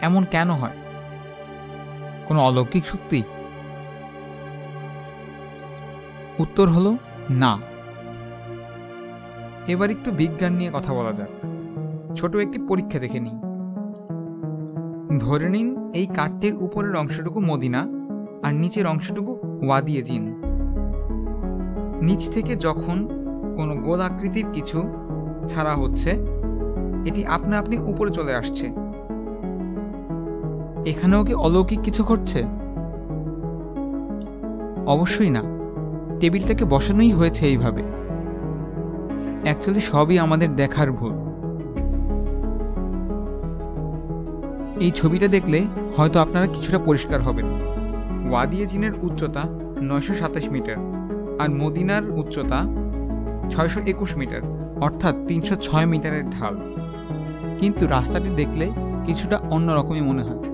এমন কেন হয়? কোনো অলৌকিক শক্তি? উত্তর হলো না। এবার একটু বিজ্ঞান নিয়ে কথা বলা যাক। ছোট একটি পরীক্ষা দেখে নিই। ধরে নিন এই কার্ডটির উপরের অংশটুকু মদিনা আর নিচের অংশটুকু ওয়াদিয়ে জিন। নিচ থেকে যখন কোনো গোল আকৃতির কিছু ছাড়া হচ্ছে, এটি আপনা আপনি উপরে চলে আসছে। এখানেও কি অলৌকিক কিছু ঘটছে? অবশ্যই না। টেবিলটাকে বসানোই হয়েছে এইভাবে। অ্যাকচুয়ালি সবই আমাদের দেখার ভুল। এই ছবিটা দেখলে হয়তো আপনারা কিছুটা পরিষ্কার হবেন। ওয়াদিয়ে জিনের উচ্চতা 927 মিটার আর মদিনার উচ্চতা 621 মিটার, অর্থাৎ 306 মিটারের ঢাল। কিন্তু রাস্তাটি দেখলে কিছুটা অন্যরকমই মনে হয়।